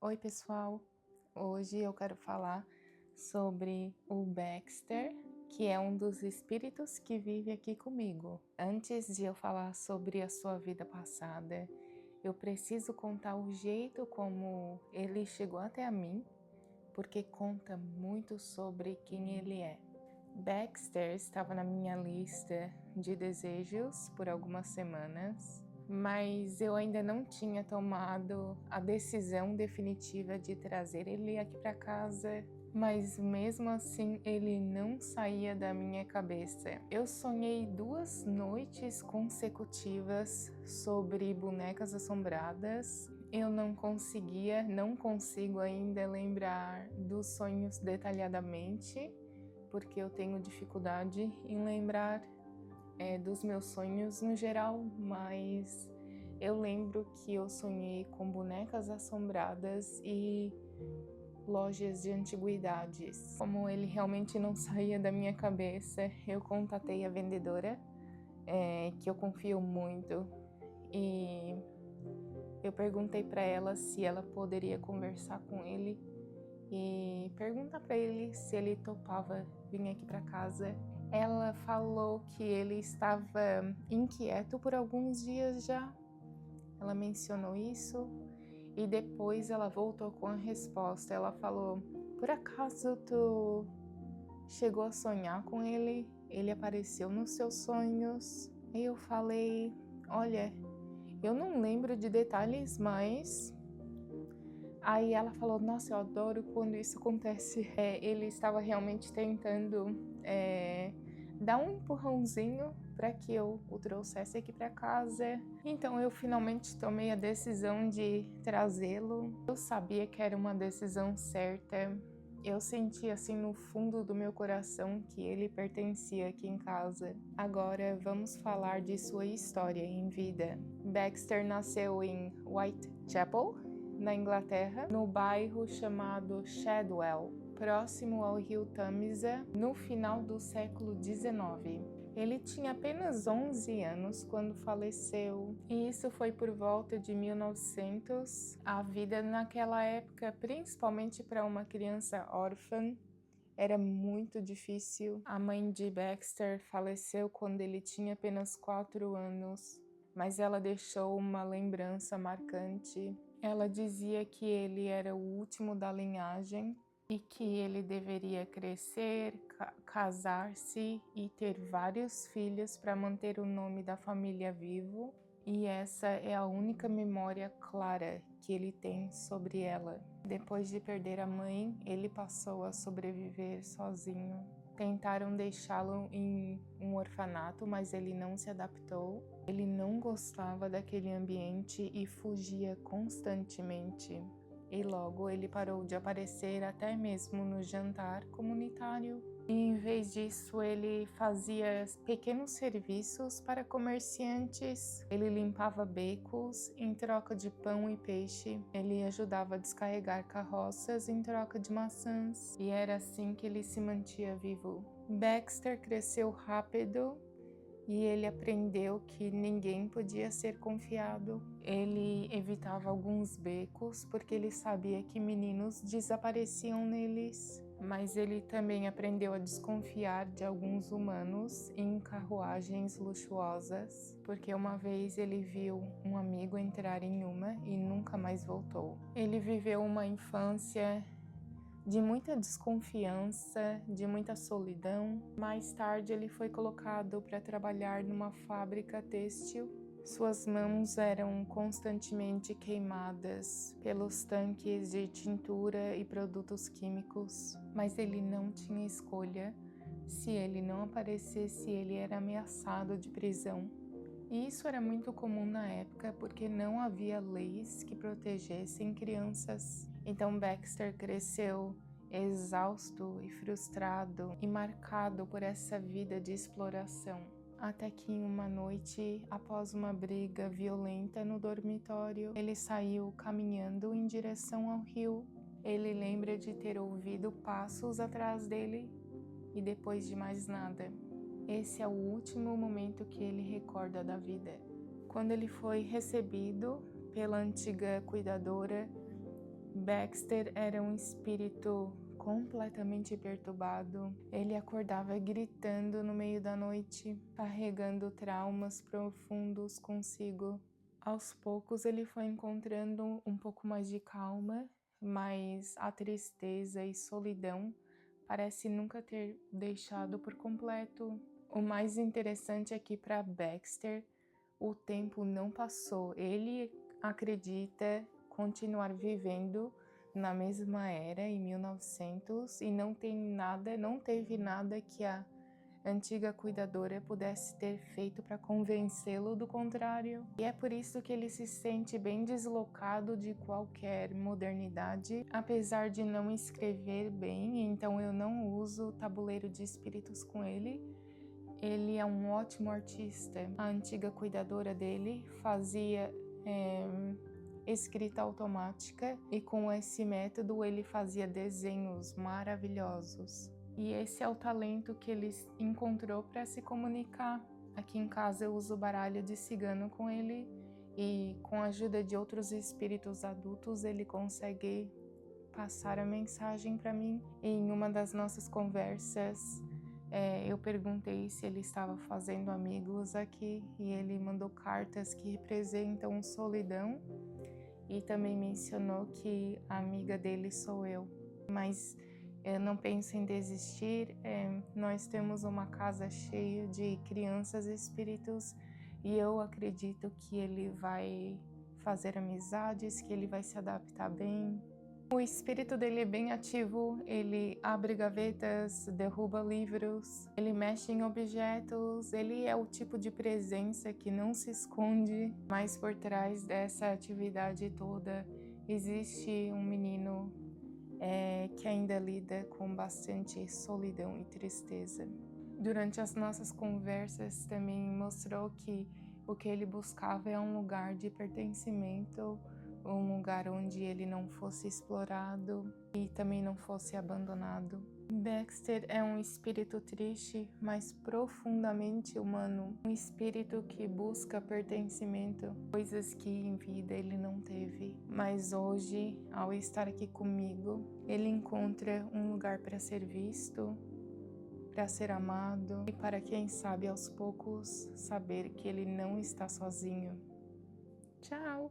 Oi, pessoal! Hoje eu quero falar sobre o Baxter, que é um dos espíritos que vive aqui comigo. Antes de eu falar sobre a sua vida passada, eu preciso contar o jeito como ele chegou até a mim, porque conta muito sobre quem ele é. Baxter estava na minha lista de desejos por algumas semanas, mas eu ainda não tinha tomado a decisão definitiva de trazer ele aqui para casa. Mas mesmo assim ele não saía da minha cabeça. Eu sonhei 2 noites consecutivas sobre bonecas assombradas. Eu não consigo ainda lembrar dos sonhos detalhadamente, porque eu tenho dificuldade em lembrar dos meus sonhos no geral, mas eu lembro que eu sonhei com bonecas assombradas e lojas de antiguidades. Como ele realmente não saía da minha cabeça, eu contatei a vendedora, que eu confio muito, e eu perguntei para ela se ela poderia conversar com ele e perguntar para ele se ele topava vir aqui para casa. Ela falou que ele estava inquieto por alguns dias já. Ela mencionou isso e depois ela voltou com a resposta. Ela falou: por acaso tu chegou a sonhar com ele? Ele apareceu nos seus sonhos? E eu falei: olha, eu não lembro de detalhes, mas... Aí ela falou: nossa, eu adoro quando isso acontece. Ele estava realmente tentando dar um empurrãozinho para que eu o trouxesse aqui para casa. Então eu finalmente tomei a decisão de trazê-lo. Eu sabia que era uma decisão certa. Eu senti assim no fundo do meu coração que ele pertencia aqui em casa. Agora vamos falar de sua história em vida. Baxter nasceu em Whitechapel, na Inglaterra, no bairro chamado Shadwell, próximo ao rio Tamisa, no final do século XIX. Ele tinha apenas 11 anos quando faleceu, e isso foi por volta de 1900. A vida naquela época, principalmente para uma criança órfã, era muito difícil. A mãe de Baxter faleceu quando ele tinha apenas 4 anos, mas ela deixou uma lembrança marcante. Ela dizia que ele era o último da linhagem e que ele deveria crescer, casar-se e ter vários filhos para manter o nome da família vivo. E essa é a única memória clara que ele tem sobre ela. Depois de perder a mãe, ele passou a sobreviver sozinho. Tentaram deixá-lo em um orfanato, mas ele não se adaptou. Ele não gostava daquele ambiente e fugia constantemente. E logo ele parou de aparecer até mesmo no jantar comunitário. E em vez disso, ele fazia pequenos serviços para comerciantes. Ele limpava becos em troca de pão e peixe. Ele ajudava a descarregar carroças em troca de maçãs. E era assim que ele se mantinha vivo. Baxter cresceu rápido e ele aprendeu que ninguém podia ser confiado. Ele evitava alguns becos porque ele sabia que meninos desapareciam neles. Mas ele também aprendeu a desconfiar de alguns humanos em carruagens luxuosas, porque uma vez ele viu um amigo entrar em uma e nunca mais voltou. Ele viveu uma infância de muita desconfiança, de muita solidão. Mais tarde ele foi colocado para trabalhar numa fábrica têxtil. Suas mãos eram constantemente queimadas pelos tanques de tintura e produtos químicos, mas ele não tinha escolha. Se ele não aparecesse, ele era ameaçado de prisão. E isso era muito comum na época porque não havia leis que protegessem crianças. Então Baxter cresceu exausto e frustrado e marcado por essa vida de exploração. Até que em uma noite, após uma briga violenta no dormitório, ele saiu caminhando em direção ao rio. Ele lembra de ter ouvido passos atrás dele e depois de mais nada. Esse é o último momento que ele recorda da vida. Quando ele foi recebido pela antiga cuidadora, Baxter era um espírito completamente perturbado. Ele acordava gritando no meio da noite, carregando traumas profundos consigo. Aos poucos ele foi encontrando um pouco mais de calma, mas a tristeza e solidão parece nunca ter deixado por completo. O mais interessante é que para Baxter o tempo não passou. Ele acredita continuar vivendo na mesma era, em 1900, e não teve nada que a antiga cuidadora pudesse ter feito para convencê-lo do contrário. E é por isso que ele se sente bem deslocado de qualquer modernidade, apesar de não escrever bem, então eu não uso tabuleiro de espíritos com ele. Ele é um ótimo artista. A antiga cuidadora dele fazia escrita automática e com esse método ele fazia desenhos maravilhosos. E esse é o talento que ele encontrou para se comunicar. Aqui em casa eu uso baralho de cigano com ele e com a ajuda de outros espíritos adultos ele consegue passar a mensagem para mim. Em uma das nossas conversas eu perguntei se ele estava fazendo amigos aqui e ele mandou cartas que representam solidão e também mencionou que a amiga dele sou eu. Mas eu não penso em desistir, nós temos uma casa cheia de crianças e espíritos e eu acredito que ele vai fazer amizades, que ele vai se adaptar bem. O espírito dele é bem ativo, ele abre gavetas, derruba livros, ele mexe em objetos, ele é o tipo de presença que não se esconde, mas por trás dessa atividade toda existe um menino que ainda lida com bastante solidão e tristeza. Durante as nossas conversas também mostrou que o que ele buscava é um lugar de pertencimento, um lugar onde ele não fosse explorado e também não fosse abandonado. Baxter é um espírito triste, mas profundamente humano, um espírito que busca pertencimento, coisas que em vida ele não teve. Mas hoje, ao estar aqui comigo, ele encontra um lugar para ser visto, para ser amado e para, quem sabe, aos poucos saber que ele não está sozinho. Tchau!